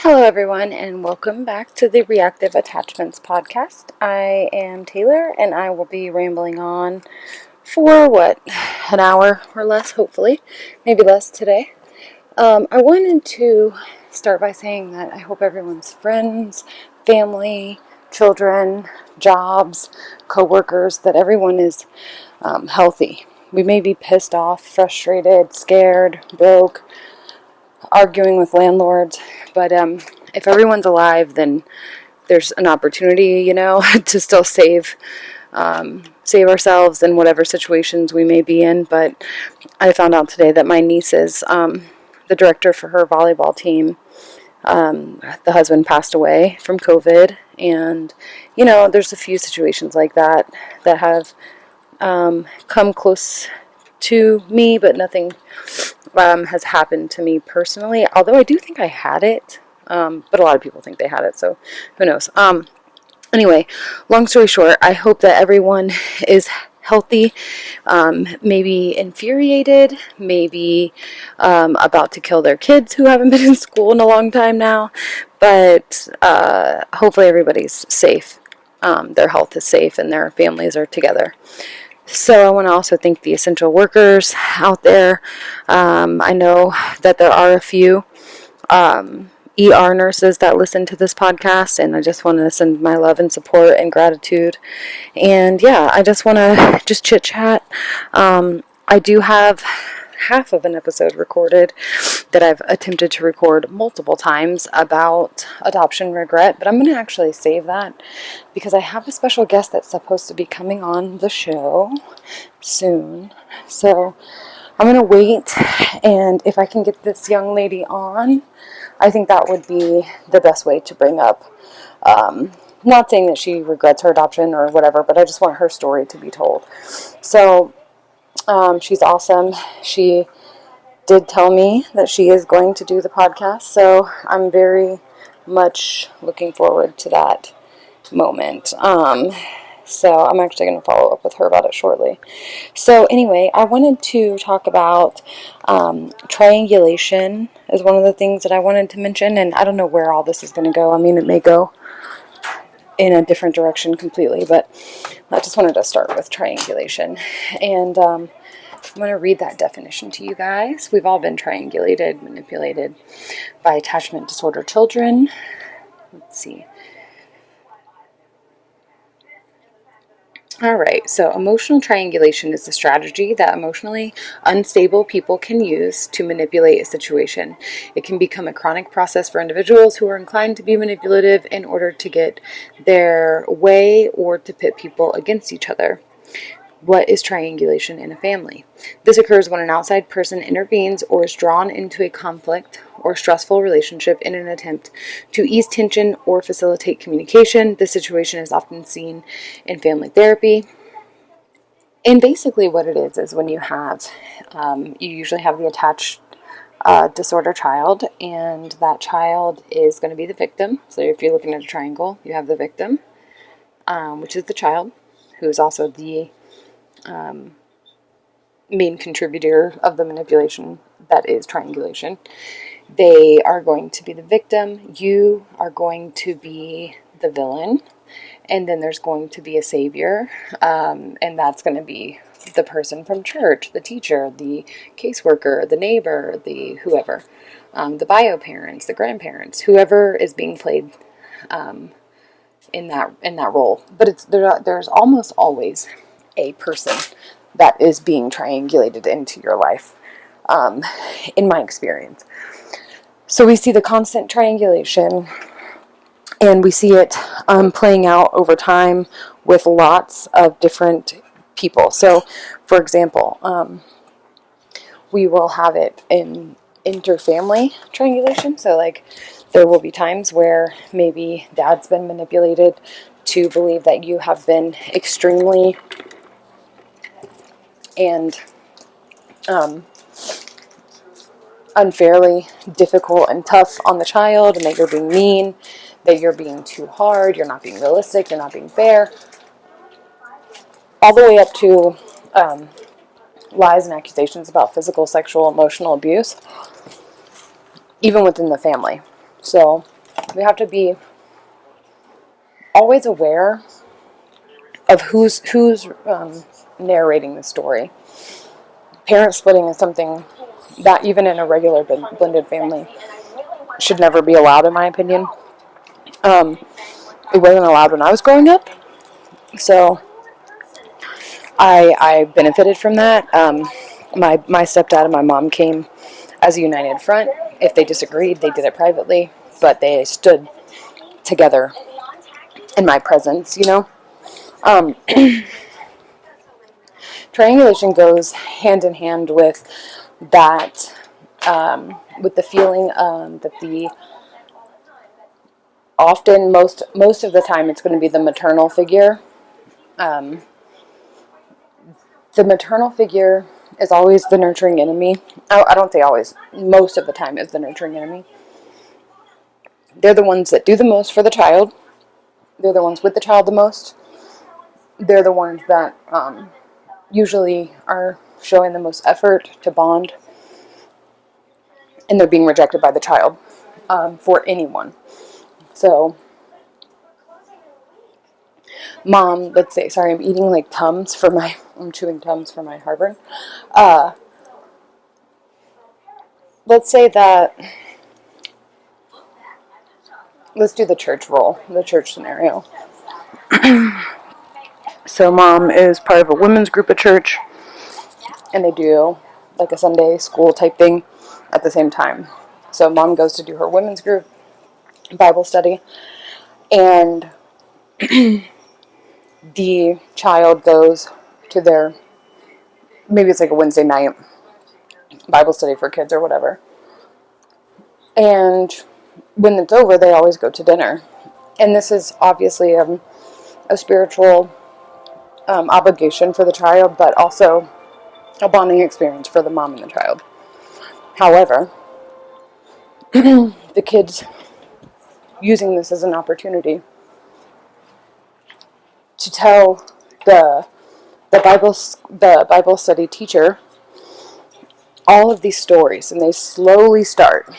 Hello, everyone, and welcome back to the Reactive Attachments podcast. I am Taylor, and I will be rambling on for an hour or less, hopefully, maybe less today. I wanted to start by saying that I hope everyone's friends, family, children, jobs, coworkers, that everyone is healthy. We may be pissed off, frustrated, scared, broke, arguing with landlords, but if everyone's alive, then there's an opportunity, to still save ourselves in whatever situations we may be in. But I found out today that my niece is the director for her volleyball team. The husband passed away from COVID, and there's a few situations like that have come close to me, but nothing has happened to me personally, although I do think I had it, but a lot of people think they had it, so who knows. Anyway, long story short, I hope that everyone is healthy, maybe infuriated, maybe about to kill their kids who haven't been in school in a long time now, but hopefully everybody's safe. Their health is safe and their families are together. So I want to also thank the essential workers out there. I know that there are a few ER nurses that listen to this podcast, and I just want to send my love and support and gratitude. And yeah, I just want to chit chat. I do have half of an episode recorded that I've attempted to record multiple times about adoption regret, but I'm going to actually save that because I have a special guest that's supposed to be coming on the show soon. So I'm going to wait, and if I can get this young lady on, I think that would be the best way to bring up, not saying that she regrets her adoption or whatever, but I just want her story to be told. So she's awesome. She did tell me that she is going to do the podcast, so I'm very much looking forward to that moment. So I'm actually going to follow up with her about it shortly. So anyway, I wanted to talk about triangulation is one of the things that I wanted to mention, and I don't know where all this is going to go. I mean, it may go in a different direction completely, but I just wanted to start with triangulation. And I'm going to read that definition to you guys. We've all been triangulated, manipulated by attachment disorder children. Let's see. All right, so emotional triangulation is a strategy that emotionally unstable people can use to manipulate a situation. It can become a chronic process for individuals who are inclined to be manipulative in order to get their way or to pit people against each other. What is triangulation in a family? This occurs when an outside person intervenes or is drawn into a conflict or stressful relationship in an attempt to ease tension or facilitate communication. This situation is often seen in family therapy. And basically what it is when you usually have the attached disorder child, and that child is going to be the victim. So if you're looking at a triangle, you have the victim, which is the child, who is also the main contributor of the manipulation that is triangulation. They are going to be the victim. You are going to be the villain. And then there's going to be a savior. And that's going to be the person from church, the teacher, the caseworker, the neighbor, the whoever, the bio parents, the grandparents, whoever is being played in that role. But there's almost always a person that is being triangulated into your life, in my experience. So we see the constant triangulation, and we see it playing out over time with lots of different people. So, for example, we will have it in interfamily triangulation. So, like, there will be times where maybe dad's been manipulated to believe that you have been extremely and unfairly difficult and tough on the child, and that you're being mean, that you're being too hard, you're not being realistic, you're not being fair, all the way up to lies and accusations about physical, sexual, emotional abuse, even within the family. So we have to be always aware of who's narrating the story. Parent splitting is something that even in a regular blended family should never be allowed, in my opinion. It wasn't allowed when I was growing up, so I benefited from that. My stepdad and my mom came as a united front. If they disagreed, they did it privately, but they stood together in my presence, you know? Triangulation goes hand in hand with that, with the feeling that often, most of the time, it's going to be the maternal figure. The maternal figure is always the nurturing enemy. I don't say always. Most of the time is the nurturing enemy. They're the ones that do the most for the child. They're the ones with the child the most. They're the ones that usually are showing the most effort to bond. And they're being rejected by the child for anyone. So, mom, let's say, sorry, I'm eating like I'm chewing Tums for my heartburn. Let's say that, let's do the church role, the church scenario. So mom is part of a women's group at church, and they do like a Sunday school type thing at the same time. So mom goes to do her women's group Bible study, and the child goes to their, maybe it's like a Wednesday night Bible study for kids or whatever. And when it's over, they always go to dinner. And this is obviously a spiritual obligation for the child, but also a bonding experience for the mom and the child. However, the kids using this as an opportunity to tell the Bible study teacher all of these stories, and they slowly start.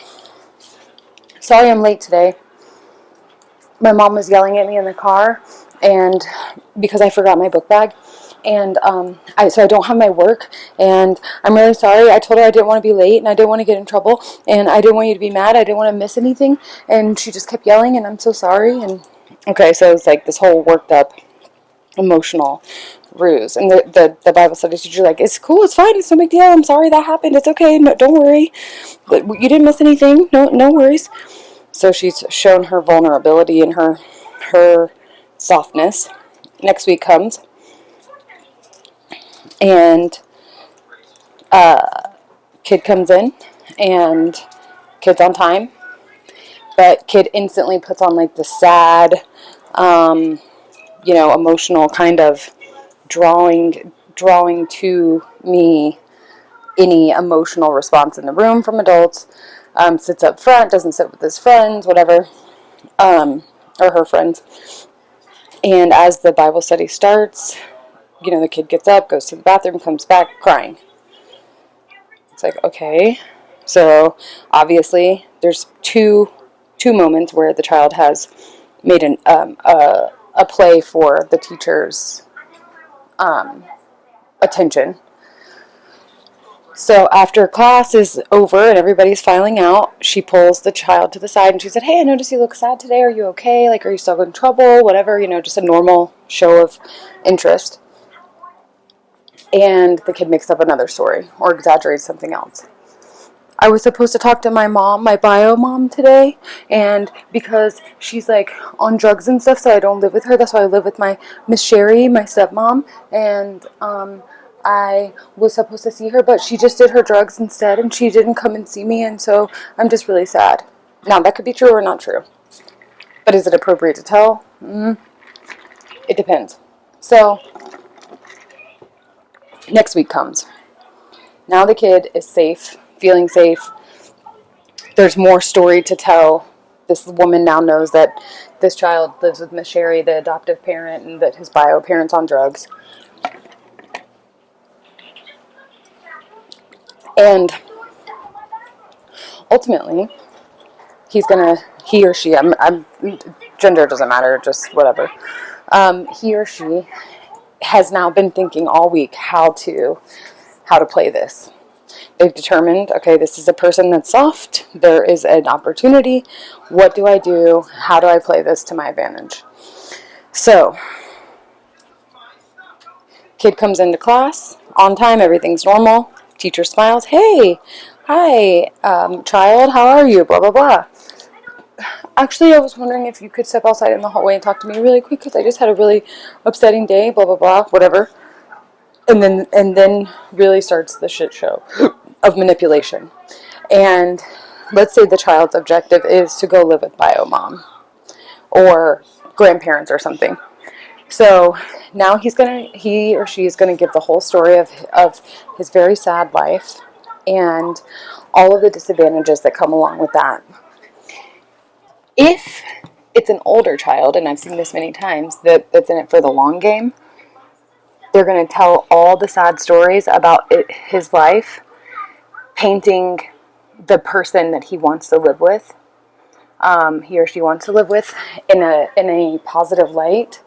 Sorry I'm late today. My mom was yelling at me in the car, and because I forgot my book bag, and so I don't have my work, and I'm really sorry. I told her I didn't want to be late, and I didn't want to get in trouble, and I didn't want you to be mad. I didn't want to miss anything, and she just kept yelling, and I'm so sorry. And okay, so it's like this whole worked up emotional ruse, and the Bible study teacher like, it's cool, it's fine, it's no big deal. I'm sorry that happened. It's okay. No, don't worry. But you didn't miss anything. No worries. So she's shown her vulnerability and her softness. Next week comes, and kid comes in, and kid's on time, but kid instantly puts on like the sad, emotional kind of drawing to me any emotional response in the room from adults. Sits up front, doesn't sit with his friends, whatever, or her friends. And as the Bible study starts, the kid gets up, goes to the bathroom, comes back crying. It's like, okay. So obviously there's two moments where the child has made a play for the teacher's attention. So after class is over and everybody's filing out, she pulls the child to the side and she said, hey, I noticed you look sad today. Are you okay? Like, are you still in trouble? Whatever, just a normal show of interest. And the kid makes up another story or exaggerates something else. I was supposed to talk to my mom, my bio mom today, and because she's like on drugs and stuff, so I don't live with her. That's why I live with my Miss Sherry, my stepmom, and I was supposed to see her, but she just did her drugs instead, and she didn't come and see me, and so I'm just really sad. Now, that could be true or not true, but is it appropriate to tell? It depends. So, next week comes. Now the kid is safe, feeling safe. There's more story to tell. This woman now knows that this child lives with Miss Sherry, the adoptive parent, and that his bio parent's on drugs. And ultimately, he or she, gender doesn't matter, just whatever. He or she has now been thinking all week how to play this. They've determined, okay, this is a person that's soft. There is an opportunity. What do I do? How do I play this to my advantage? So, kid comes into class on time. Everything's normal. Teacher smiles. Hey, hi, child. How are you? Blah, blah, blah. Actually, I was wondering if you could step outside in the hallway and talk to me really quick because I just had a really upsetting day. Blah, blah, blah. Whatever. And then really starts the shit show of manipulation. And let's say the child's objective is to go live with bio mom or grandparents or something. So now he or she is gonna give the whole story of his very sad life and all of the disadvantages that come along with that. If it's an older child, and I've seen this many times, that's in it for the long game, they're going to tell all the sad stories about his life, painting the person that he wants to live with, he or she wants to live with, in a positive light,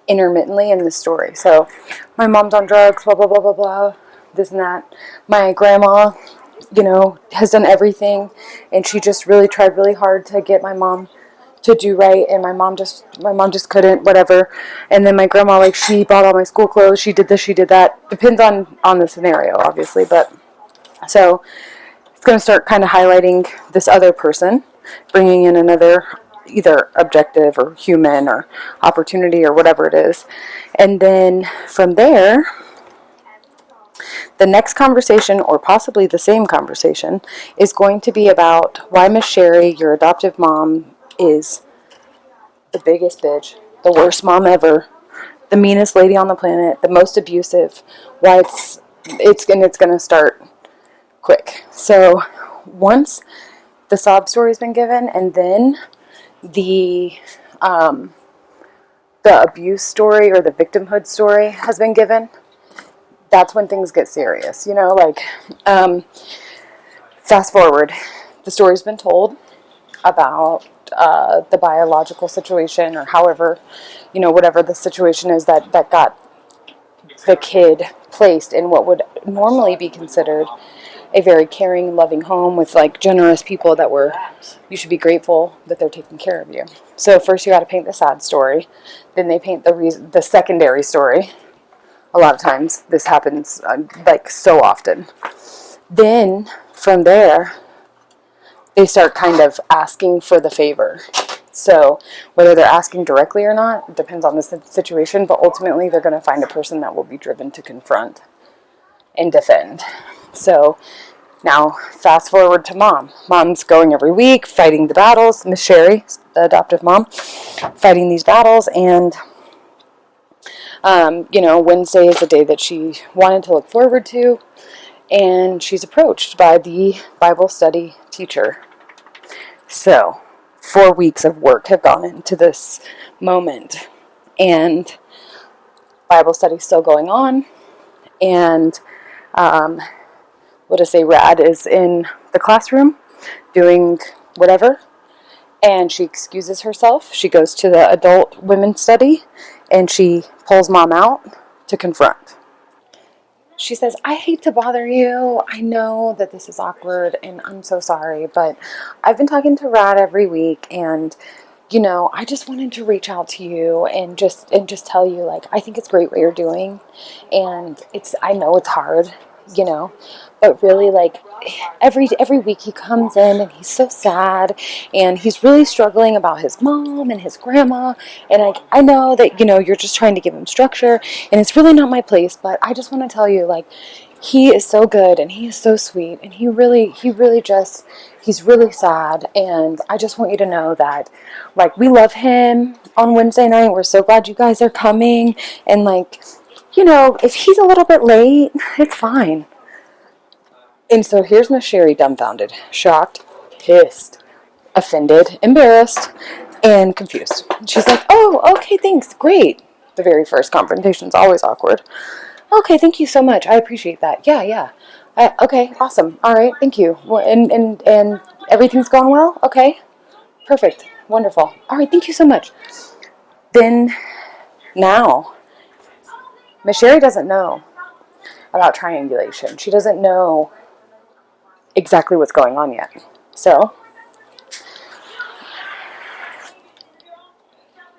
intermittently in the story. So, my mom's on drugs, blah, blah, blah, blah, blah, this and that. My grandma, has done everything, and she just really tried really hard to get my mom to do right, and my mom just couldn't, whatever. And then my grandma, like, she bought all my school clothes, she did this, she did that. Depends on the scenario, obviously. But so it's going to start kind of highlighting this other person, bringing in another either objective or human or opportunity or whatever it is. And then from there, the next conversation, or possibly the same conversation, is going to be about why Miss Sherry, your adoptive mom, is the biggest bitch, the worst mom ever, the meanest lady on the planet, the most abusive. Why it's going to start quick. So once the sob story's been given, and then the abuse story or the victimhood story has been given, that's when things get serious. Fast forward, the story's been told about the biological situation, or however, whatever the situation is that got the kid placed in what would normally be considered a very caring, loving home with generous people you should be grateful that they're taking care of you. So first you got to paint the sad story, then they paint the secondary story. A lot of times this happens so often. Then from there, they start kind of asking for the favor. So whether they're asking directly or not, it depends on the situation, but ultimately they're going to find a person that will be driven to confront and defend. So now fast forward to mom. Mom's going every week, fighting the battles. Miss Sherry, the adoptive mom, fighting these battles. And, Wednesday is the day that she wanted to look forward to. And she's approached by the Bible study teacher. So 4 weeks of work have gone into this moment. And Bible study's still going on. And Rad is in the classroom doing whatever. And she excuses herself. She goes to the adult women's study. And she pulls mom out to confront. She says, I hate to bother you. I know that this is awkward and I'm so sorry, but I've been talking to Rad every week, and I just wanted to reach out to you and just tell you, I think it's great what you're doing, and I know it's hard, but really, every week he comes in and he's so sad, and he's really struggling about his mom and his grandma, and I know that you're just trying to give him structure, and it's really not my place, but I just want to tell you, he is so good and he is so sweet, and he's really sad, and I just want you to know that we love him on Wednesday night. We're so glad you guys are coming, and if he's a little bit late, it's fine. And so here's Miss Sherry, dumbfounded, shocked, pissed, offended, embarrassed, and confused. She's like, oh, okay, thanks, great. The very first confrontation's always awkward. Okay, thank you so much. I appreciate that. Yeah. Okay, awesome. All right, thank you. And everything's going well? Okay. Perfect. Wonderful. All right, thank you so much. Then, now, Miss Sherry doesn't know about triangulation. She doesn't know exactly what's going on yet. So,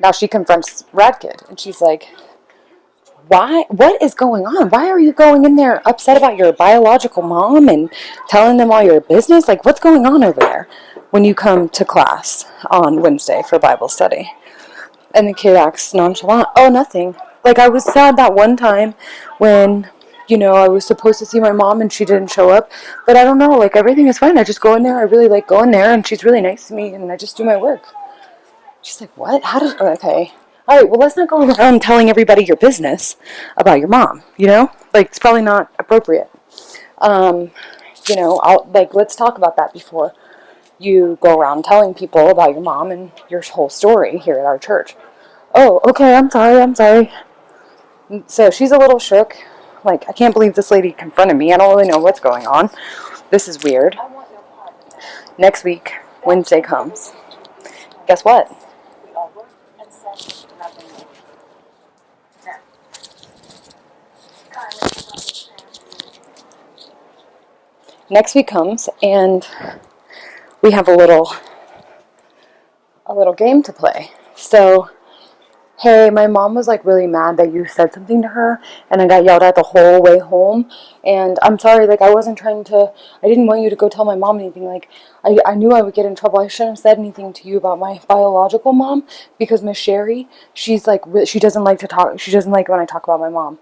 now she confronts Radkid, and she's like, why? What is going on? Why are you going in there upset about your biological mom and telling them all your business? Like, what's going on over there when you come to class on Wednesday for Bible study? And the kid acts nonchalant. Oh, nothing. Like, I was sad that one time when, I was supposed to see my mom and she didn't show up. But I don't know. Like, everything is fine. I just go in there. I really like going there. And she's really nice to me. And I just do my work. She's like, what? Okay. All right, well, let's not go around telling everybody your business about your mom, Like, it's probably not appropriate. Let's talk about that before you go around telling people about your mom and your whole story here at our church. Oh, okay, I'm sorry. So she's a little shook. Like, I can't believe this lady confronted me. I don't really know what's going on. This is weird. Next week, Wednesday comes. Guess what? Next week comes, and we have a little game to play. So, hey, my mom was like really mad that you said something to her, and I got yelled at the whole way home. And I'm sorry, like, I didn't want you to go tell my mom anything. Like, I knew I would get in trouble. I shouldn't have said anything to you about my biological mom, because Miss Sherry, she's like, she doesn't like to talk. She doesn't like when I talk about my mom.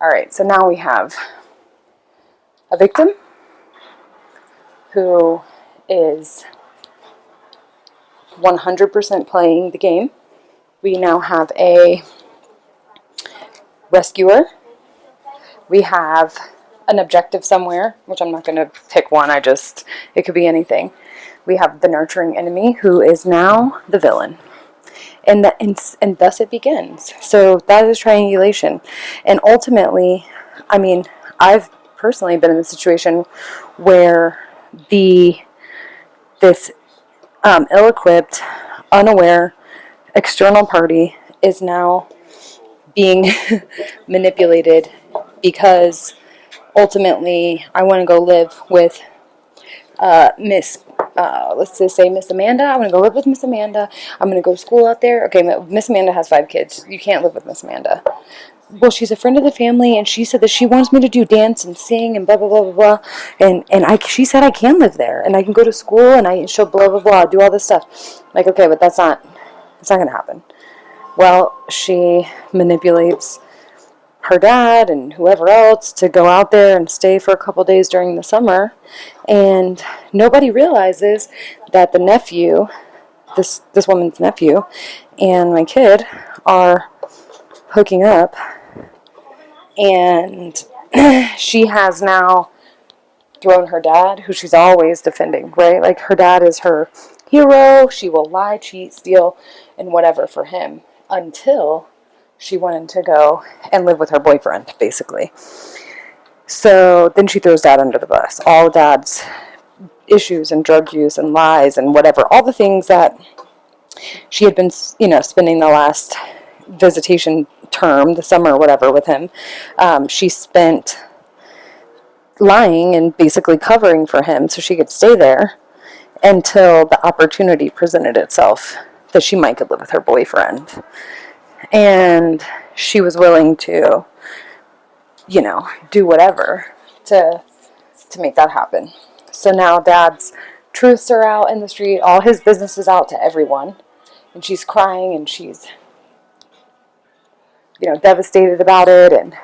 All right, so now we have a victim who is 100% playing the game. We now have a rescuer. We have an objective somewhere, which I'm not going to pick one. It could be anything. We have the nurturing enemy, who is now the villain. And thus it begins. So that is triangulation. And ultimately, I've personally been in the situation where this ill-equipped, unaware, external party is now being manipulated, because ultimately I want to go live with let's just say Miss Amanda. I want to go live with Miss Amanda. I'm going to go to school out there. Okay, Miss Amanda has 5 kids. You can't live with Miss Amanda. Well, she's a friend of the family, and she said that she wants me to do dance and sing and blah, blah, blah, blah, blah. And she said I can live there, and I can go to school, and she'll blah, blah, blah, do all this stuff. Like, okay, but it's not going to happen. Well, she manipulates her dad and whoever else to go out there and stay for a couple days during the summer, and nobody realizes that the nephew, this woman's nephew, and my kid are hooking up. And she has now thrown her dad, who she's always defending, right? Like, her dad is her hero. She will lie, cheat, steal, and whatever for him, until she wanted to go and live with her boyfriend, basically. So then she throws dad under the bus. All dad's issues and drug use and lies and whatever, all the things that she had been, spending the last visitation term, the summer or whatever, with him, she spent lying and basically covering for him so she could stay there until the opportunity presented itself that she might could live with her boyfriend. And she was willing to, do whatever to make that happen. So now dad's truths are out in the street, all his business is out to everyone, and she's crying, and she's devastated about it, and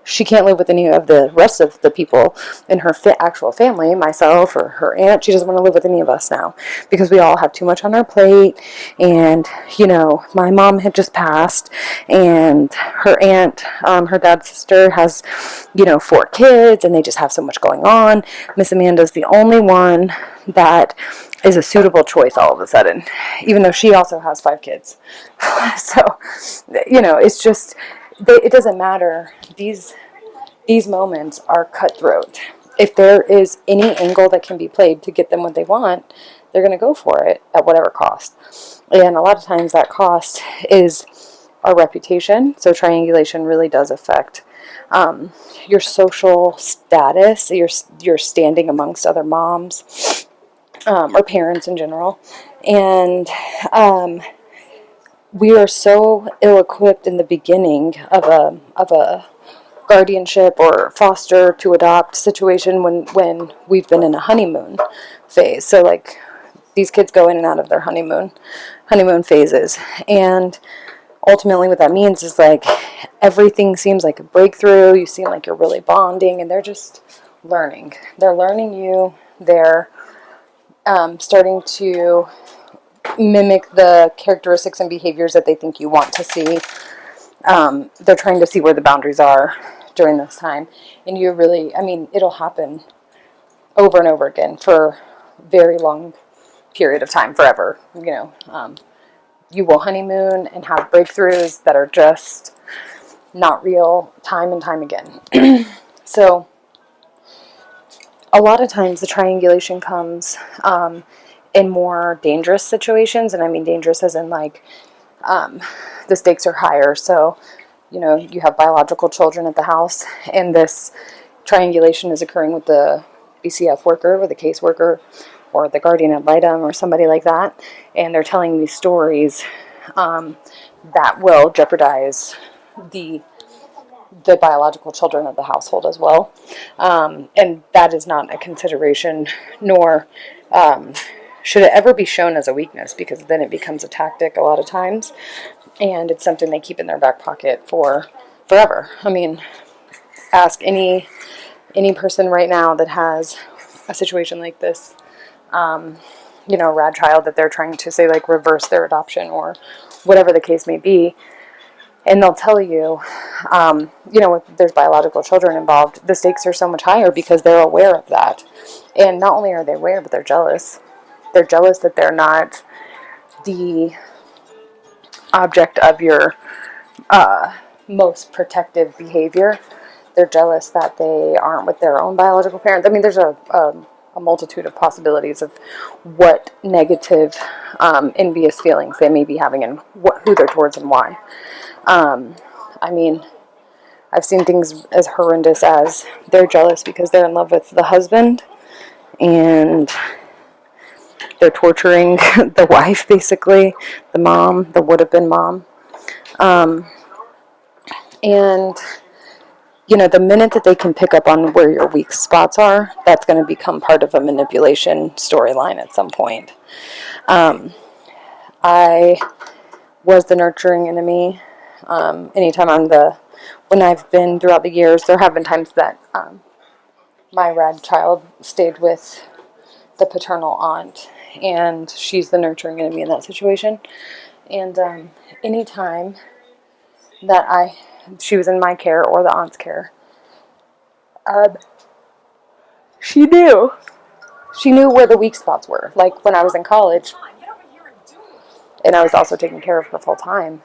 she can't live with any of the rest of the people in her actual family, myself or her aunt. She doesn't want to live with any of us now, because we all have too much on our plate. And my mom had just passed, and her aunt, her dad's sister, has 4 kids, and they just have so much going on. Miss Amanda's the only one that is a suitable choice all of a sudden, even though she also has 5 kids. So it's just, it doesn't matter. These moments are cutthroat, if there is any angle that can be played to get them what they want, they're going to go for it at whatever cost. And a lot of times that cost is our reputation. So triangulation really does affect your social status, your standing amongst other moms or parents in general. And we are so ill-equipped in the beginning of a guardianship or foster to adopt situation when we've been in a honeymoon phase. So like these kids go in and out of their honeymoon phases, and ultimately what that means is like everything seems like a breakthrough. You seem like you're really bonding, and they're just learning. They're learning you. They're starting to mimic the characteristics and behaviors that they think you want to see. They're trying to see where the boundaries are during this time. And you really, I mean, it'll happen over and over again for a very long period of time, forever. You will honeymoon and have breakthroughs that are just not real time and time again. So a lot of times the triangulation comes in more dangerous situations. And I mean dangerous as in like the stakes are higher. So, you have biological children at the house, and this triangulation is occurring with the BCF worker, or the caseworker, or the guardian ad litem, or somebody like that. And they're telling these stories that will jeopardize the biological children of the household as well. And that is not a consideration, nor should it ever be shown as a weakness, because then it becomes a tactic a lot of times, and it's something they keep in their back pocket for forever. I mean, ask any person right now that has a situation like this, a rad child that they're trying to say like reverse their adoption or whatever the case may be, and they'll tell you, if there's biological children involved, the stakes are so much higher because they're aware of that. And not only are they aware, but they're jealous. They're jealous that they're not the object of your most protective behavior. They're jealous that they aren't with their own biological parents. I mean, there's a multitude of possibilities of what negative, envious feelings they may be having, and who they're towards and why. I mean, I've seen things as horrendous as they're jealous because they're in love with the husband, and they're torturing the wife, basically, the mom, the would-have-been mom. And, the minute that they can pick up on where your weak spots are, that's going to become part of a manipulation storyline at some point. I was the nurturing enemy. Anytime when I've been throughout the years, there have been times that my rad child stayed with the paternal aunt, and she's the nurturing enemy in that situation. And anytime that she was in my care or the aunt's care, she knew where the weak spots were. Like when I was in college, and I was also taking care of her full time,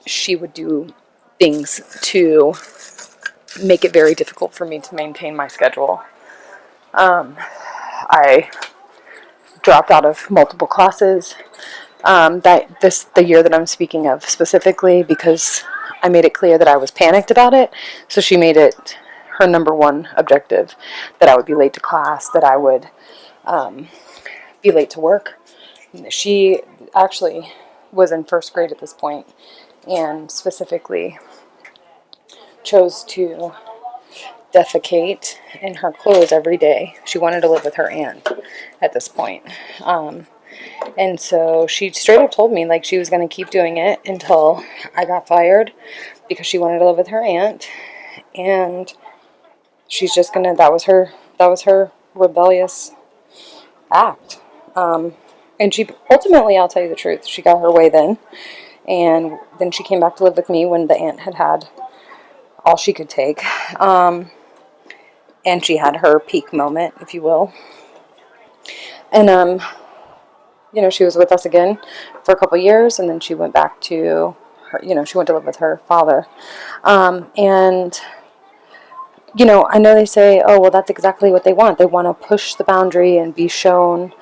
she would do things to make it very difficult for me to maintain my schedule. I dropped out of multiple classes the year that I'm speaking of specifically, because I made it clear that I was panicked about it. So she made it her number one objective that I would be late to class, that I would be late to work. She actually was in first grade at this point, and specifically chose to defecate in her clothes every day. She wanted to live with her aunt at this point. And so she straight up told me like she was going to keep doing it until I got fired, because she wanted to live with her aunt, and she's just going to, that was her rebellious act. And she ultimately, I'll tell you the truth, she got her way then. And then she came back to live with me when the aunt had all she could take. And she had her peak moment, if you will. And, she was with us again for a couple years, and then she went back to her, she went to live with her father. And I know they say, oh, well, that's exactly what they want. They want to push the boundary and be shown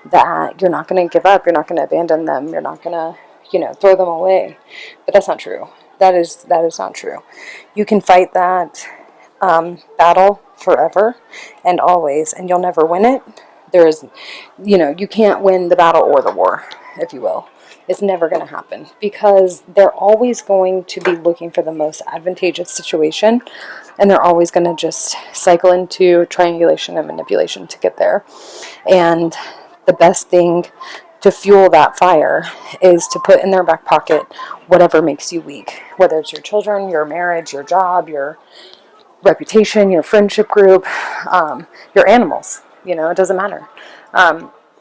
that you're not going to give up, you're not going to abandon them, you're not going to, throw them away. But that's not true. That is not true. You can fight that battle forever and always, and you'll never win it. There is, you can't win the battle or the war, if you will. It's never going to happen because they're always going to be looking for the most advantageous situation, and they're always going to just cycle into triangulation and manipulation to get there. And the best thing to fuel that fire is to put in their back pocket whatever makes you weak, whether it's your children, your marriage, your job, your reputation, your friendship group, your animals. It doesn't matter.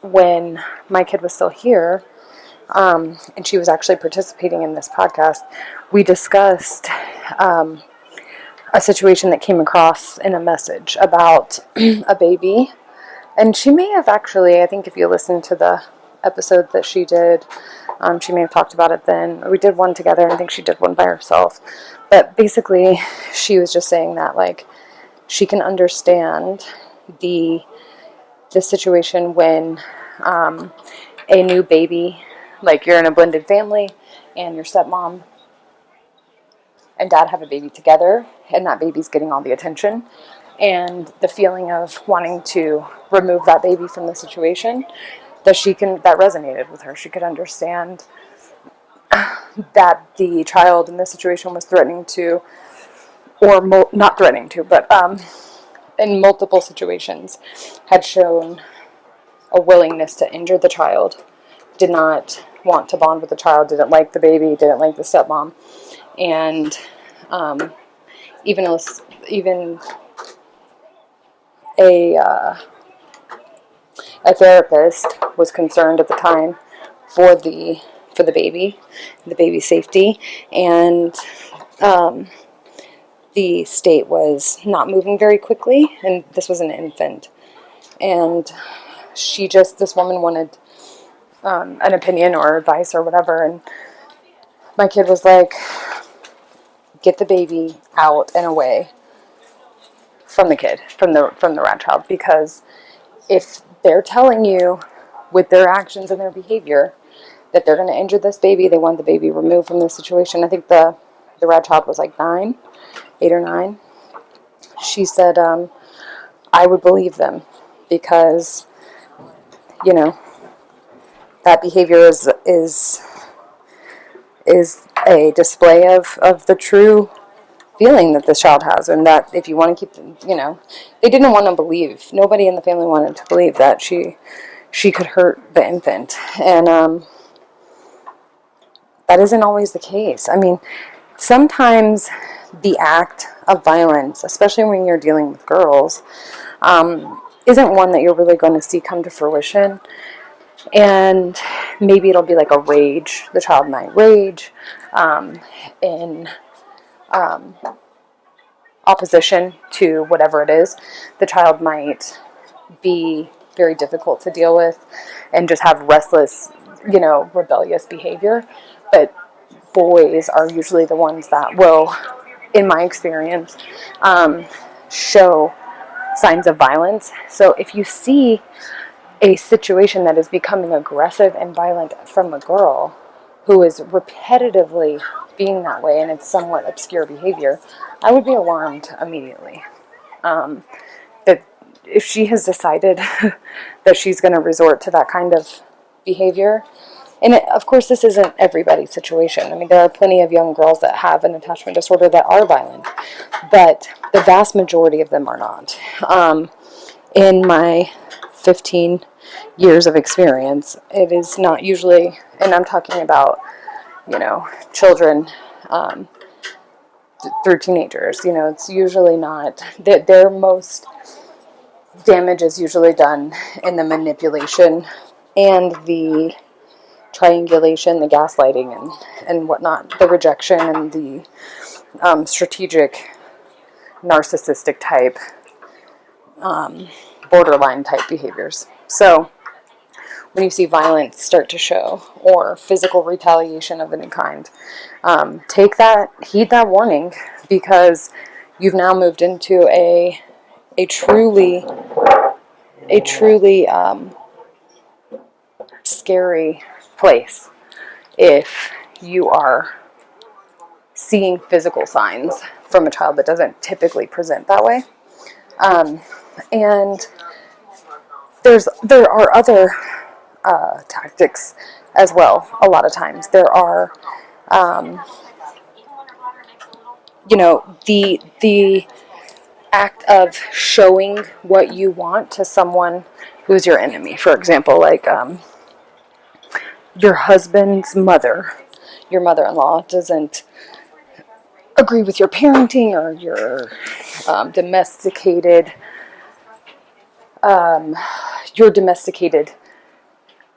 When my kid was still here, and she was actually participating in this podcast, we discussed a situation that came across in a message about a baby. And she may have actually, I think if you listen to the episode that she did, she may have talked about it then. We did one together, and I think she did one by herself. But basically, she was just saying that, like, she can understand the situation when a new baby, like you're in a blended family and your stepmom and dad have a baby together, and that baby's getting all the attention, and the feeling of wanting to remove that baby from the situation, that resonated with her. She could understand that the child in this situation was threatening to, or not threatening to, but in multiple situations had shown a willingness to injure the child, did not want to bond with the child, didn't like the baby, didn't like the stepmom, and even a therapist was concerned at the time for the baby's safety, and the state was not moving very quickly, and this was an infant, and this woman wanted an opinion or advice or whatever, and my kid was like, get the baby out and away from the kid, from the rat child, because if they're telling you with their actions and their behavior that they're going to injure this baby, they want the baby removed from this situation. I think the rat child was like 8 or 9. She said, I would believe them because, that behavior is a display of the true feeling that this child has, and that if you want to keep them, they didn't want to believe. Nobody in the family wanted to believe that she could hurt the infant, and that isn't always the case. I mean, sometimes the act of violence, especially when you're dealing with girls, isn't one that you're really going to see come to fruition. And maybe it'll be like a rage. The child might rage in opposition to whatever it is. The child might be very difficult to deal with and just have restless, rebellious behavior. But boys are usually the ones that will, in my experience, show signs of violence. So if you see a situation that is becoming aggressive and violent from a girl who is repetitively being that way, and it's somewhat obscure behavior, I would be alarmed immediately. That if she has decided that she's going to resort to that kind of behavior, and of course this isn't everybody's situation. I mean, there are plenty of young girls that have an attachment disorder that are violent, but the vast majority of them are not. In my 15 years of experience, it is not usually, and I'm talking about, children through teenagers, it's usually not, their most damage is usually done in the manipulation and the triangulation, the gaslighting and whatnot, the rejection and the strategic narcissistic type, borderline type behaviors. So when you see violence start to show, or physical retaliation of any kind, heed that warning, because you've now moved into a truly scary place if you are seeing physical signs from a child that doesn't typically present that way. And there are other tactics as well. A lot of times there are, the act of showing what you want to someone who's your enemy. For example, like your husband's mother, your mother-in-law doesn't agree with your parenting or your domesticated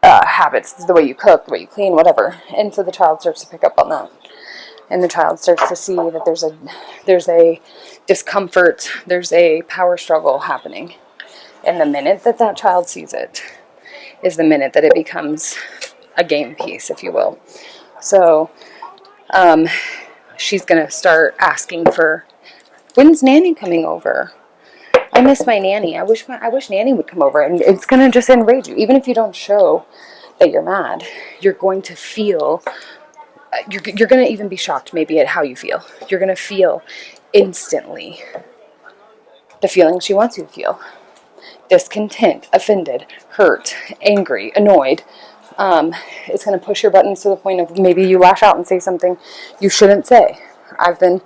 habits, the way you cook, the way you clean, whatever. And so the child starts to pick up on that. And the child starts to see that there's a discomfort, there's a power struggle happening. And the minute that child sees it is the minute that it becomes a game piece, if you will. So she's going to start asking for, when's Nanny coming over? I miss my nanny. I wish Nanny would come over. And it's going to just enrage you. Even if you don't show that you're mad, you're going to feel, you're going to even be shocked maybe at how you feel. You're going to feel instantly the feelings she wants you to feel. Discontent, offended, hurt, angry, annoyed. It's going to push your buttons to the point of maybe you lash out and say something you shouldn't say. I've been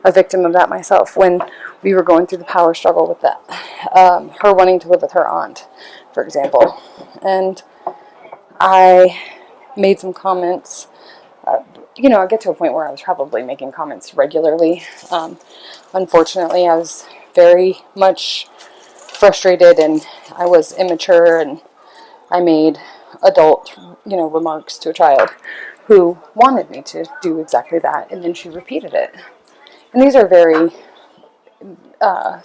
a victim of that myself when we were going through the power struggle with that. Her wanting to live with her aunt, for example. And I made some comments. I get to a point where I was probably making comments regularly. Unfortunately, I was very much frustrated and I was immature and I made adult, remarks to a child who wanted me to do exactly that, and then she repeated it. And these are very, out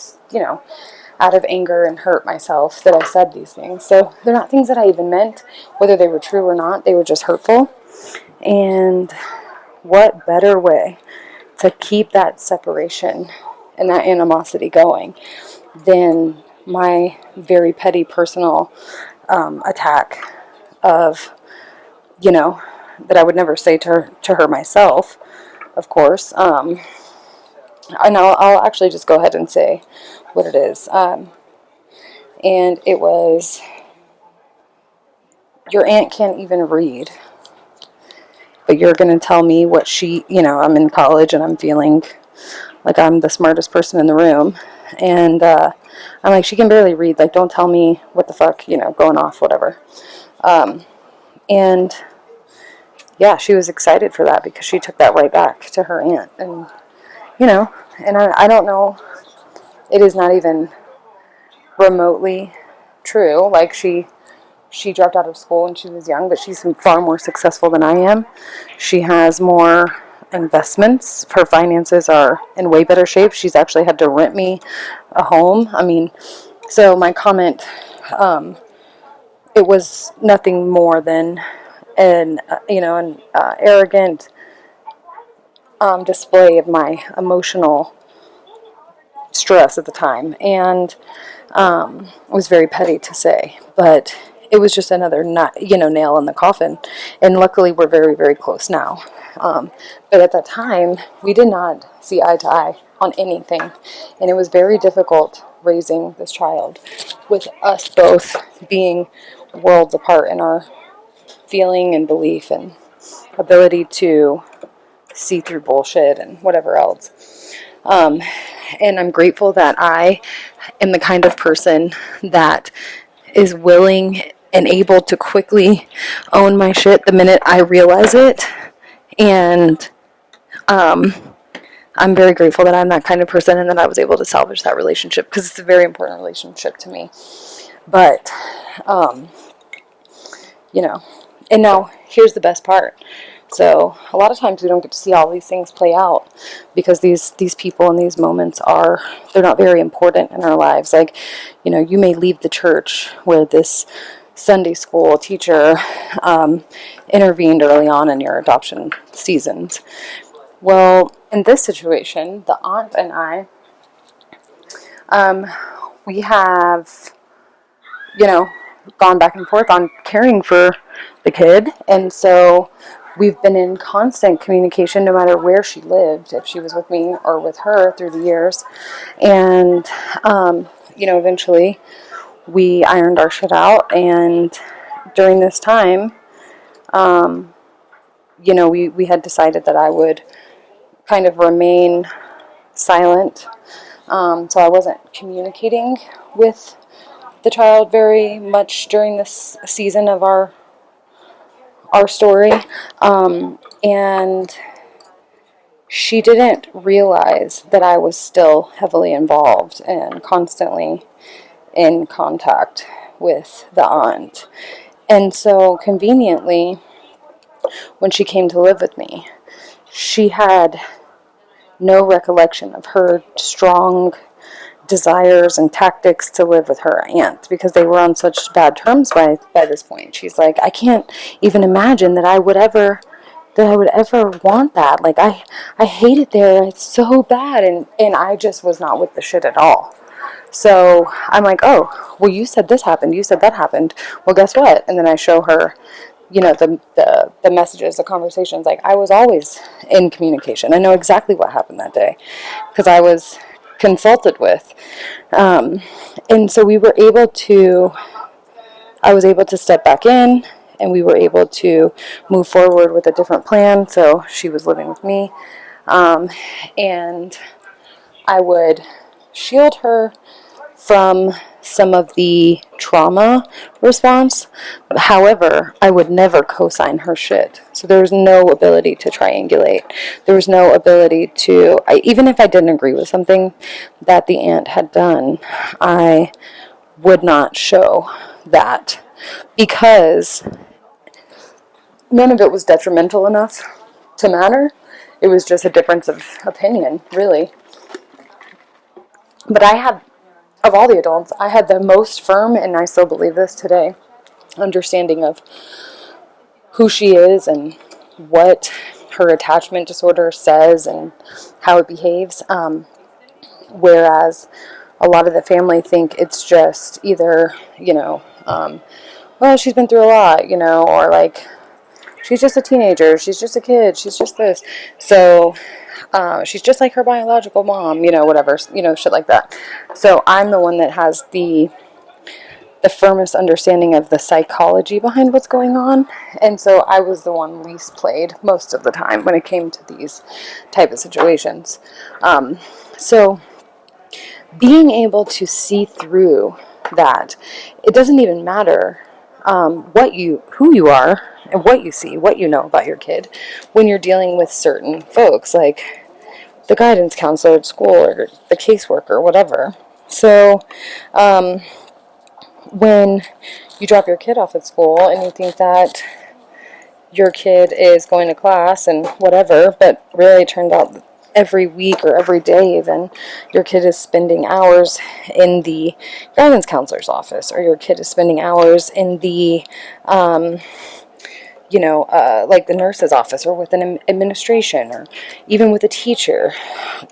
of anger and hurt myself that I said these things. So they're not things that I even meant, whether they were true or not. They were just hurtful. And what better way to keep that separation and that animosity going than my very petty personal attack of, that I would never say to her myself, of course. And I'll actually just go ahead and say what it is. And it was, your aunt can't even read, but you're going to tell me what I'm in college and I'm feeling like I'm the smartest person in the room. And I'm like, she can barely read. Like, don't tell me what the fuck, going off, whatever. And yeah, she was excited for that because she took that right back to her aunt. And, and I don't know, it is not even remotely true. Like, she dropped out of school when she was young, but she's far more successful than I am. She has more investments. Her finances are in way better shape. She's actually had to rent me a home. I mean, so my comment, it was nothing more than an arrogant display of my emotional stress at the time, and it was very petty to say, but it was just another nail in the coffin. And luckily we're very, very close now, but at that time we did not see eye to eye on anything, and it was very difficult raising this child with us both being worlds apart in our feeling and belief and ability to see through bullshit and whatever else. And I'm grateful that I am the kind of person that is willing and able to quickly own my shit the minute I realize it. And I'm very grateful that I'm that kind of person and that I was able to salvage that relationship, because it's a very important relationship to me. But, and now here's the best part. So a lot of times we don't get to see all these things play out because these people in these moments they're not very important in our lives. Like, you may leave the church where this Sunday school teacher intervened early on in your adoption seasons. Well, in this situation, the aunt and I We have, gone back and forth on caring for the kid. And so we've been in constant communication no matter where she lived, if she was with me or with her through the years. And, eventually we ironed our shit out. And during this time, we had decided that I would kind of remain silent. So I wasn't communicating with the child very much during this season of our story. And she didn't realize that I was still heavily involved and constantly in contact with the aunt. And so conveniently, when she came to live with me, she had no recollection of her strong desires and tactics to live with her aunt, because they were on such bad terms by this point. She's like, I can't even imagine that I would ever want that. Like, I hate it there. It's so bad. And I just was not with the shit at all. So I'm like, oh, well, you said this happened. You said that happened. Well, guess what? And then I show her, the messages, the conversations. Like, I was always in communication. I know exactly what happened that day because I was consulted with. And so I was able to step back in, and we were able to move forward with a different plan. So she was living with me. And I would shield her from some of the trauma response. However, I would never co-sign her shit. So there was no ability to triangulate. There was no ability to, even if I didn't agree with something that the aunt had done, I would not show that, because none of it was detrimental enough to matter. It was just a difference of opinion, really. But of all the adults, I had the most firm, and I still believe this today, understanding of who she is and what her attachment disorder says and how it behaves. Whereas a lot of the family think it's just either, well, she's been through a lot, or like, she's just a teenager, she's just a kid, she's just this. So she's just like her biological mom, whatever, shit like that. So I'm the one that has the firmest understanding of the psychology behind what's going on. And so I was the one least played most of the time when it came to these type of situations. So being able to see through that, it doesn't even matter who you are and what you see, what you know about your kid when you're dealing with certain folks, like the guidance counselor at school or the caseworker, whatever. So when you drop your kid off at school and you think that your kid is going to class and whatever, but really it turned out every week or every day even, your kid is spending hours in the guidance counselor's office, or your kid is spending hours in the like the nurse's office, or with an administration, or even with a teacher.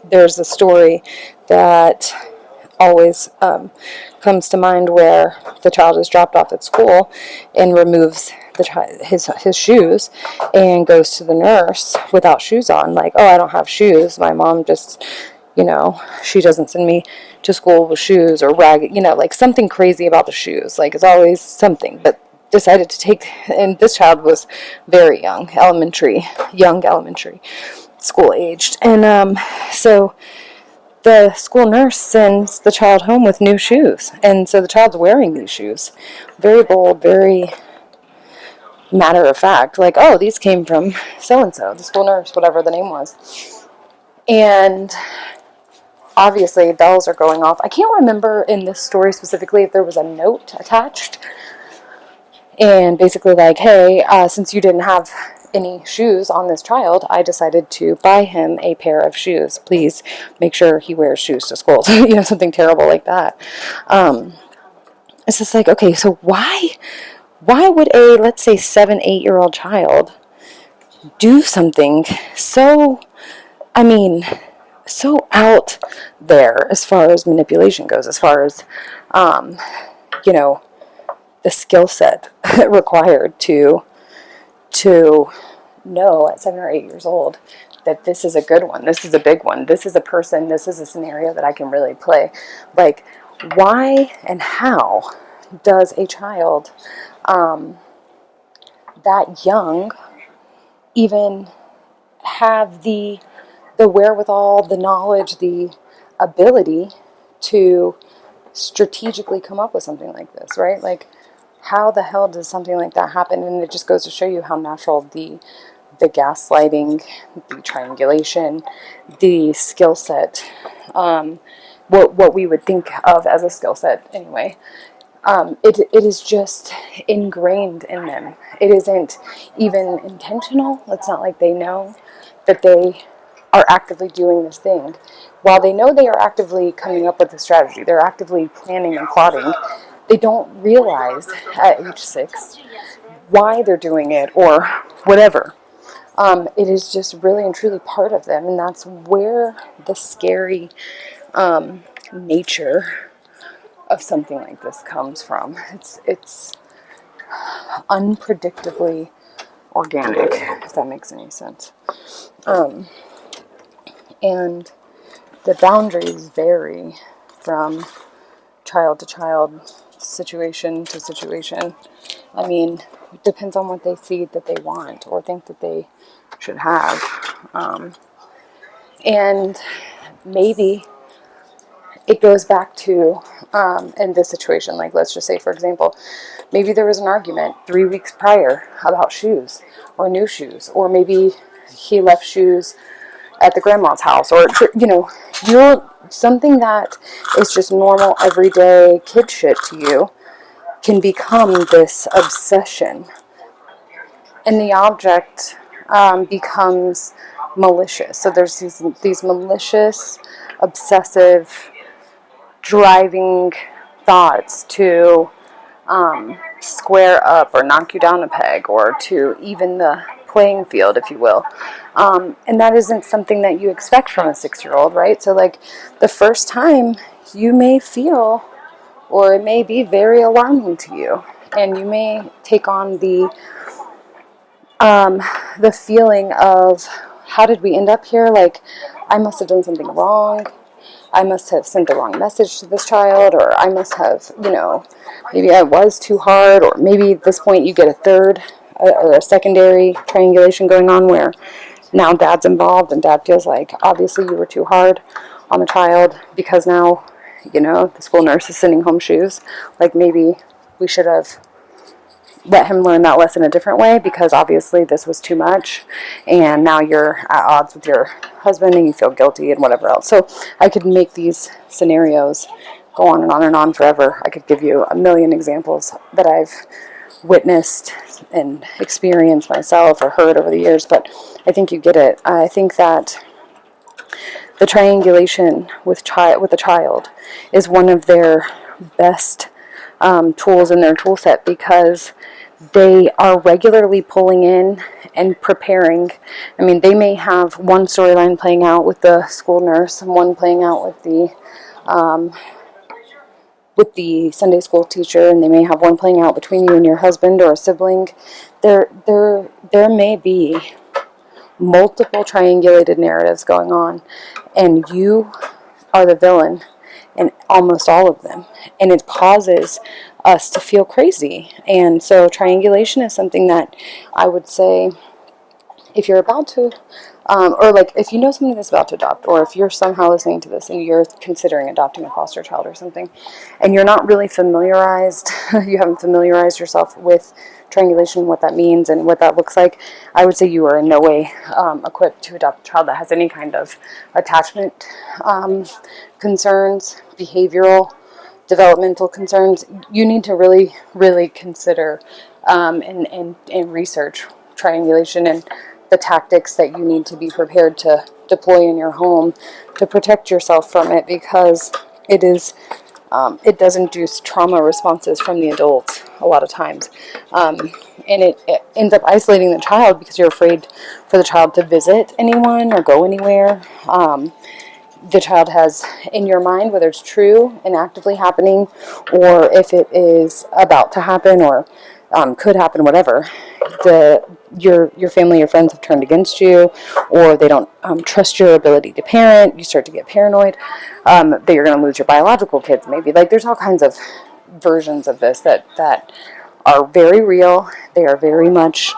There's a story that always comes to mind where the child is dropped off at school and removes his shoes and goes to the nurse without shoes on. Like, oh, I don't have shoes. My mom just, she doesn't send me to school with shoes, or ragged, like something crazy about the shoes. Like, it's always something. But decided to take, and this child was very young elementary school aged. And so the school nurse sends the child home with new shoes. And so the child's wearing these shoes. Very bold, very matter of fact. Like, oh, these came from so-and-so, the school nurse, whatever the name was. And obviously bells are going off. I can't remember in this story specifically if there was a note attached. And basically like, hey, since you didn't have any shoes on this child, I decided to buy him a pair of shoes. Please make sure he wears shoes to school. Something terrible like that. It's just like, okay, so why would a, let's say, 7-8-year-old child do something so, so out there as far as manipulation goes, as far as, you know, the skill set required to know at 7 or 8 years old that this is a good one, this is a big one, this is a person, this is a scenario that I can really play. Like, why and how does a child that young even have the wherewithal, the knowledge, the ability to strategically come up with something like this, right? Like, how the hell does something like that happen? And it just goes to show you how natural the gaslighting, the triangulation, the skill set, what we would think of as a skill set anyway, it is just ingrained in them. It isn't even intentional. It's not like they know that they are actively doing this thing. While they know they are actively coming up with a strategy, they're actively planning and plotting, they don't realize at age 6 why they're doing it or whatever. It is just really and truly part of them, and that's where the scary nature of something like this comes from. It's unpredictably organic, if that makes any sense. And the boundaries vary from child to child, situation to situation. I mean, it depends on what they see that they want or think that they should have. And maybe it goes back to, in this situation, like let's just say, for example, maybe there was an argument 3 weeks prior about shoes or new shoes, or maybe he left shoes at the grandma's house, or, you know, something that is just normal, everyday kid shit to you can become this obsession. And the object becomes malicious. So there's these malicious, obsessive, driving thoughts to square up or knock you down a peg or to even the playing field, if you will. And that isn't something that you expect from a 6-year-old, right? So like the first time you may feel, or it may be very alarming to you, and you may take on the feeling of, how did we end up here? Like, I must have done something wrong. I must have sent the wrong message to this child, or I must have, you know, maybe I was too hard, or maybe at this point you get a third or a secondary triangulation going on where now dad's involved and dad feels like obviously you were too hard on the child because now, you know, the school nurse is sending home shoes. Like, maybe we should have let him learn that lesson a different way because obviously this was too much and now you're at odds with your husband and you feel guilty and whatever else. So I could make these scenarios go on and on and on forever. I could give you a million examples that I've witnessed and experienced myself or heard over the years, but I think you get it. I think that the triangulation with a child is one of their best tools in their tool set because they are regularly pulling in and preparing. I mean, they may have one storyline playing out with the school nurse and one playing out with the Sunday school teacher, and they may have one playing out between you and your husband or a sibling. There may be multiple triangulated narratives going on, and you are the villain in almost all of them, and it causes us to feel crazy. And so triangulation is something that I would say, if you're about to or like if you know somebody that's about to adopt, or if you're somehow listening to this and you're considering adopting a foster child or something, and you're not really familiarized, you haven't familiarized yourself with triangulation, what that means and what that looks like, I would say you are in no way equipped to adopt a child that has any kind of attachment concerns, behavioral, developmental concerns. You need to really, really consider and research triangulation and the tactics that you need to be prepared to deploy in your home to protect yourself from it, because it does induce trauma responses from the adults a lot of times, and it ends up isolating the child because you're afraid for the child to visit anyone or go anywhere, the child has in your mind, whether it's true and actively happening, or if it is about to happen, or could happen, whatever. Your family, your friends have turned against you, or they don't trust your ability to parent. You start to get paranoid that you're going to lose your biological kids. Maybe there's all kinds of versions of this that are very real. They are very much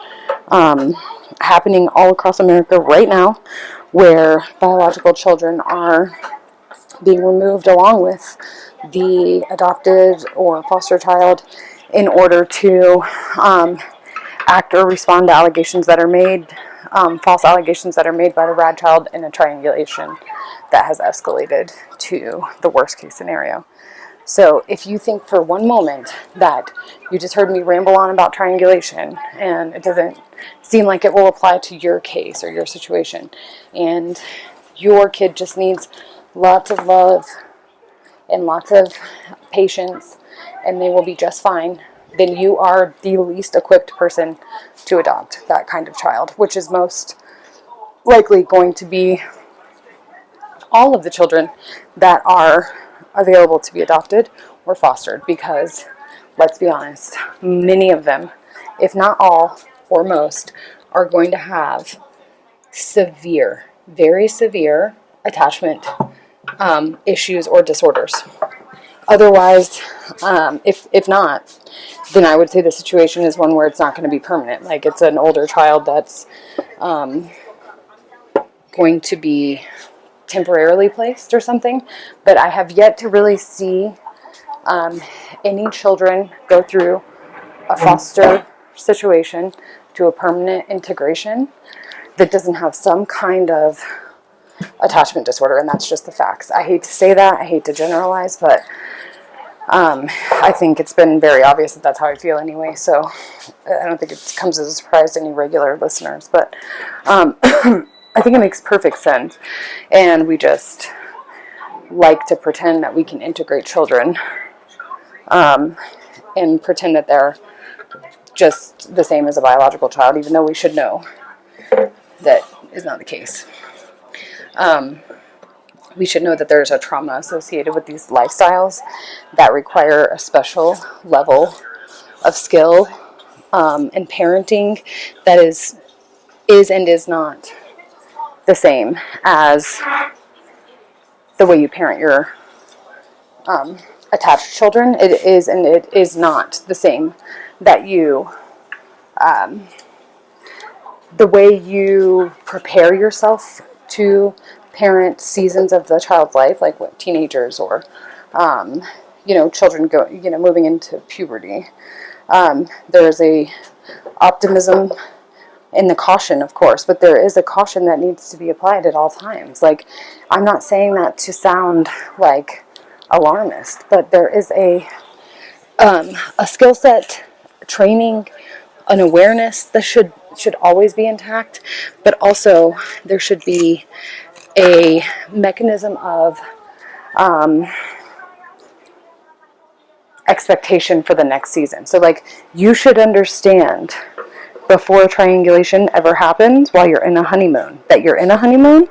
happening all across America right now, where biological children are being removed along with the adopted or foster child in order to act or respond to allegations that are made, false allegations that are made by the rad child in a triangulation that has escalated to the worst case scenario. So if you think for one moment that you just heard me ramble on about triangulation and it doesn't seem like it will apply to your case or your situation, and your kid just needs lots of love and lots of patience and they will be just fine, then you are the least equipped person to adopt that kind of child, which is most likely going to be all of the children that are available to be adopted or fostered, because let's be honest, many of them, if not all or most, are going to have severe, very severe attachment issues or disorders. Otherwise, if not, then I would say the situation is one where it's not going to be permanent. Like it's an older child that's going to be temporarily placed or something. But I have yet to really see any children go through a foster situation to a permanent integration that doesn't have some kind of attachment disorder, and that's just the facts. I hate to say that, I hate to generalize, but I think it's been very obvious that that's how I feel anyway, so I don't think it comes as a surprise to any regular listeners, but I think it makes perfect sense, and we just like to pretend that we can integrate children and pretend that they're just the same as a biological child, even though we should know that is not the case. We should know that there's a trauma associated with these lifestyles that require a special level of skill and parenting that is and is not the same as the way you parent your attached children. It is and it is not the same that you the way you prepare yourself to parent seasons of the child's life, like what teenagers or children go moving into puberty. There's a optimism in the caution, of course, but there is a caution that needs to be applied at all times. Like, I'm not saying that to sound like alarmist, but there is a skill set, training, an awareness that should always be intact, but also there should be a mechanism of expectation for the next season. So, like, you should understand before triangulation ever happens, while you're in a honeymoon, that you're in a honeymoon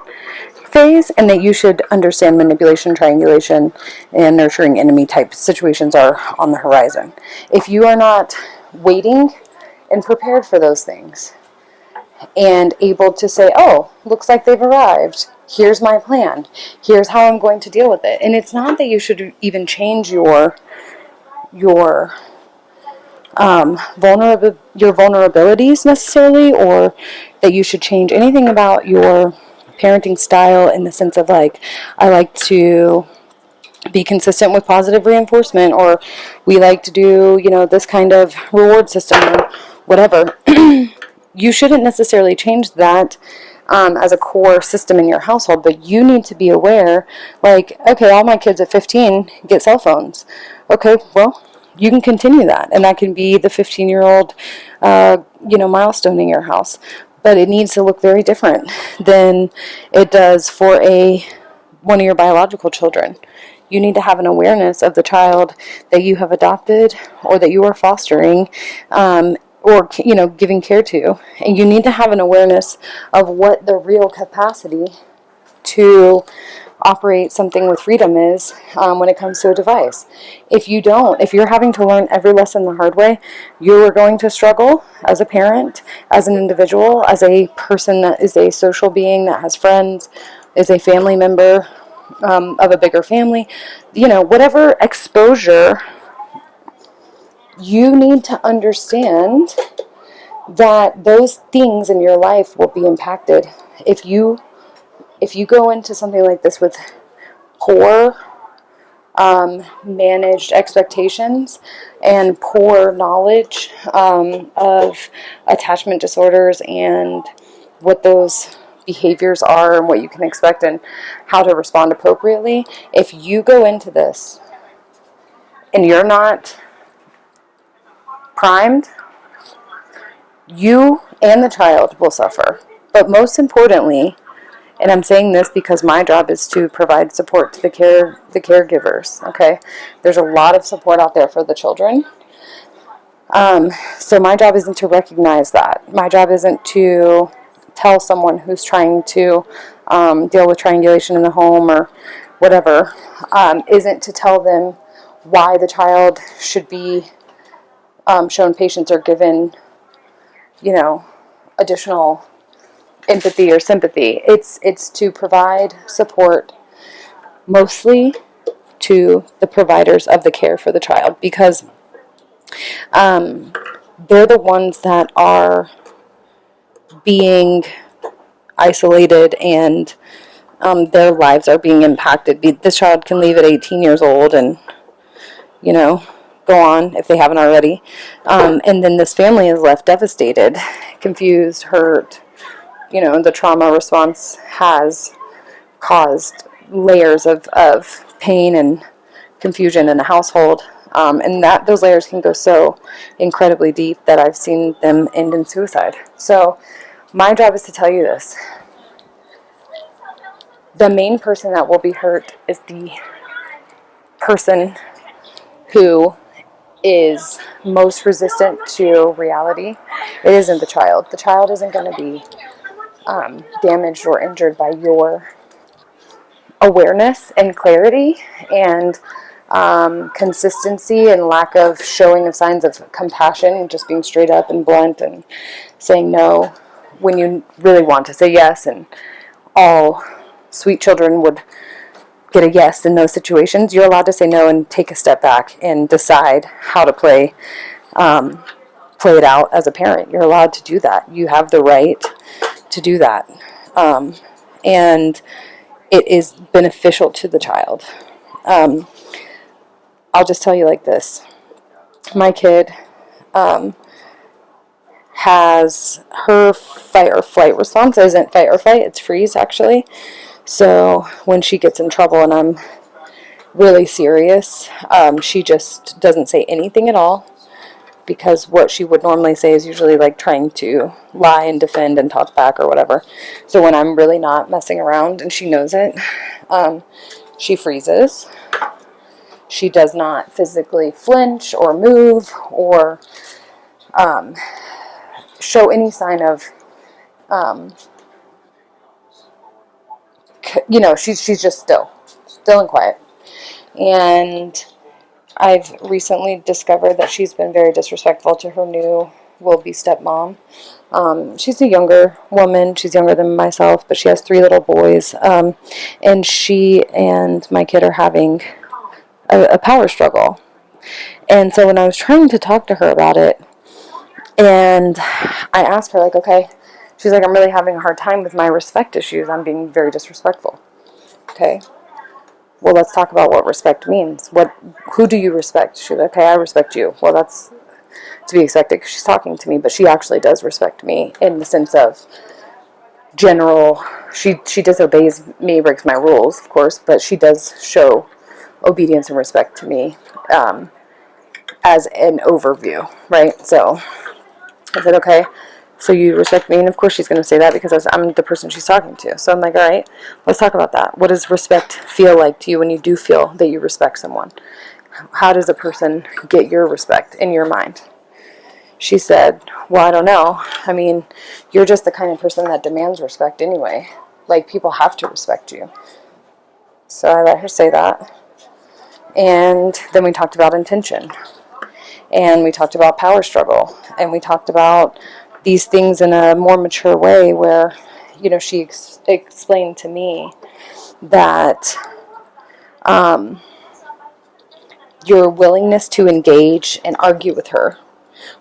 phase, and that you should understand manipulation, triangulation, and nurturing enemy type situations are on the horizon. If you are not waiting and prepared for those things and able to say, oh, looks like they've arrived, here's my plan, here's how I'm going to deal with it. And it's not that you should even change your vulnerabilities necessarily, or that you should change anything about your parenting style in the sense of, like, I like to be consistent with positive reinforcement, or we like to do, this kind of reward system or whatever. You shouldn't necessarily change that as a core system in your household, but you need to be aware, like, okay, all my kids at 15 get cell phones. Okay, well, you can continue that, and that can be the 15-year-old, milestone in your house. But it needs to look very different than it does for one of your biological children. You need to have an awareness of the child that you have adopted or that you are fostering, or giving care to, and you need to have an awareness of what the real capacity to operate something with freedom is when it comes to a device. If you're having to learn every lesson the hard way, you are going to struggle as a parent, as an individual, as a person that is a social being that has friends, is a family member of a bigger family. Whatever exposure, you need to understand that those things in your life will be impacted. If you go into something like this with poor managed expectations and poor knowledge of attachment disorders and what those behaviors are and what you can expect and how to respond appropriately, if you go into this and you're not primed, you and the child will suffer. But most importantly, and I'm saying this because my job is to provide support to the caregivers, okay? There's a lot of support out there for the children. So my job isn't to recognize that. My job isn't to tell someone who's trying to deal with triangulation in the home or whatever, isn't to tell them why the child should be shown patience or given, additional empathy or sympathy. It's to provide support mostly to the providers of the care for the child, because they're the ones that are being isolated and their lives are being impacted. This child can leave at 18 years old and, go on if they haven't already. And then this family is left devastated, confused, hurt. The trauma response has caused layers of pain and confusion in the household. And those layers can go so incredibly deep that I've seen them end in suicide. So my job is to tell you this. The main person that will be hurt is the person who is most resistant to reality. It isn't the child. The child isn't going to be damaged or injured by your awareness and clarity and consistency and lack of showing of signs of compassion, just being straight up and blunt and saying no when you really want to say yes. And all sweet children would get a yes in those situations. You're allowed to say no and take a step back and decide how to play it out as a parent. You're allowed to do that. You have the right to do that. And it is beneficial to the child. I'll just tell you like this. My kid has her fight or flight response. It isn't fight or flight, it's freeze actually. So when she gets in trouble and I'm really serious, she just doesn't say anything at all, because what she would normally say is usually like trying to lie and defend and talk back or whatever. So when I'm really not messing around and she knows it, she freezes. She does not physically flinch or move or show any sign of, she's just still and quiet. And I've recently discovered that she's been very disrespectful to her new will-be stepmom. She's a younger woman. She's younger than myself, but she has 3 little boys. And she and my kid are having a power struggle. And so when I was trying to talk to her about it, and I asked her, like, okay, she's like, I'm really having a hard time with my respect issues. I'm being very disrespectful. Okay. Well, let's talk about what respect means. Who do you respect? She's like, okay, I respect you. Well, that's to be expected because she's talking to me, but she actually does respect me in the sense of general. She disobeys me, breaks my rules, of course, but she does show obedience and respect to me as an overview, right? So I said, okay, so you respect me? And of course she's going to say that because I'm the person she's talking to. So I'm like, all right, let's talk about that. What does respect feel like to you when you do feel that you respect someone? How does a person get your respect in your mind? She said, well, I don't know. I mean, you're just the kind of person that demands respect anyway. Like, people have to respect you. So I let her say that. And then we talked about intention. And we talked about power struggle. And we talked about these things in a more mature way where, she explained to me that your willingness to engage and argue with her,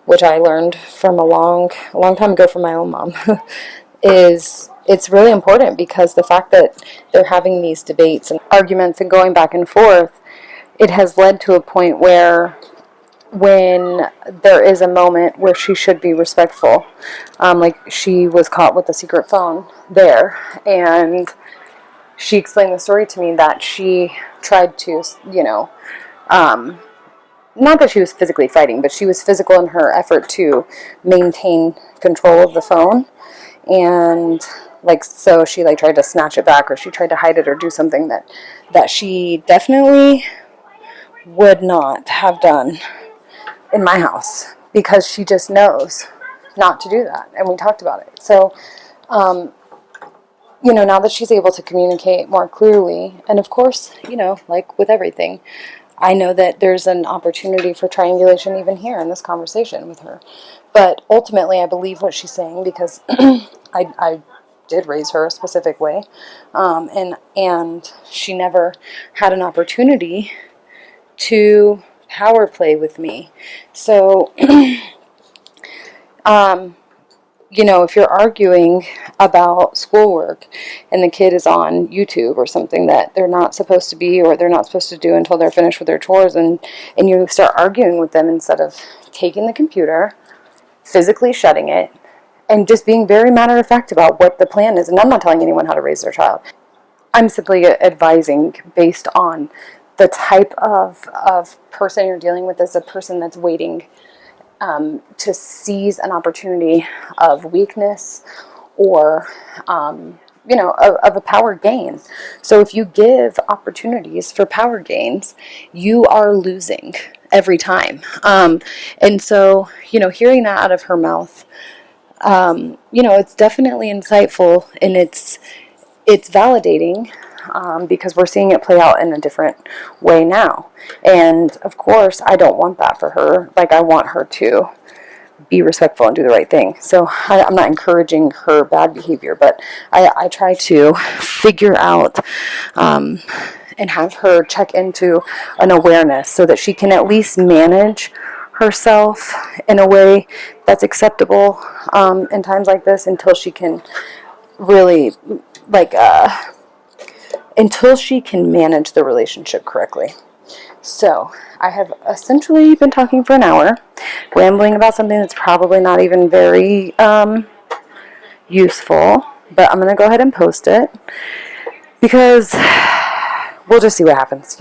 which I learned from a long time ago from my own mom, it's really important, because the fact that they're having these debates and arguments and going back and forth, it has led to a point where when there is a moment where she should be respectful, like she was caught with a secret phone there, and she explained the story to me that she tried to, not that she was physically fighting, but she was physical in her effort to maintain control of the phone. And so she tried to snatch it back, or she tried to hide it, or do something that she definitely would not have done in my house, because she just knows not to do that. And we talked about it. So, now that she's able to communicate more clearly, and of course, like with everything, I know that there's an opportunity for triangulation even here in this conversation with her. But ultimately, I believe what she's saying, because I did raise her a specific way, and she never had an opportunity to power play with me. So, if you're arguing about schoolwork and the kid is on YouTube or something that they're not supposed to be, or they're not supposed to do until they're finished with their chores, and you start arguing with them instead of taking the computer, physically shutting it, and just being very matter of fact about what the plan is. And I'm not telling anyone how to raise their child. I'm simply advising based on the type of person you're dealing with, as a person that's waiting to seize an opportunity of weakness, or of a power gain. So if you give opportunities for power gains, you are losing every time. And so, hearing that out of her mouth, it's definitely insightful, and it's validating, because we're seeing it play out in a different way now. And of course, I don't want that for her. I want her to be respectful and do the right thing. So I'm not encouraging her bad behavior, but I try to figure out and have her check into an awareness, so that she can at least manage herself in a way that's acceptable in times like this, until she can really until she can manage the relationship correctly. So, I have essentially been talking for an hour, rambling about something that's probably not even very useful, but I'm going to go ahead and post it, because we'll just see what happens,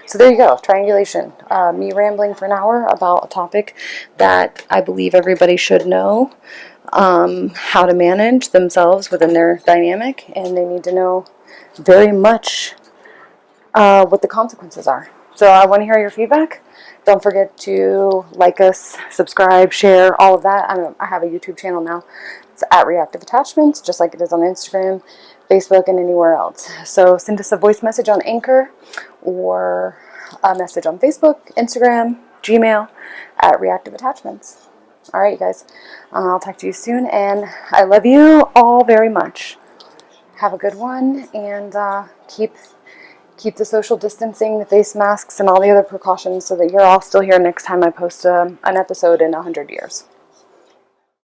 So there you go, triangulation. Me rambling for an hour about a topic that I believe everybody should know how to manage themselves within their dynamic, and they need to know very much what the consequences are. So I want to hear your feedback. Don't forget to like us, subscribe, share, all of that. I have a YouTube channel now. It's at Reactive Attachments, just like it is on Instagram, Facebook, and anywhere else. So send us a voice message on Anchor, or a message on Facebook, Instagram, Gmail, at Reactive Attachments. All right, you guys. I'll talk to you soon, and I love you all very much. Have a good one, and keep the social distancing, the face masks, and all the other precautions, so that you're all still here next time I post an episode in 100 years.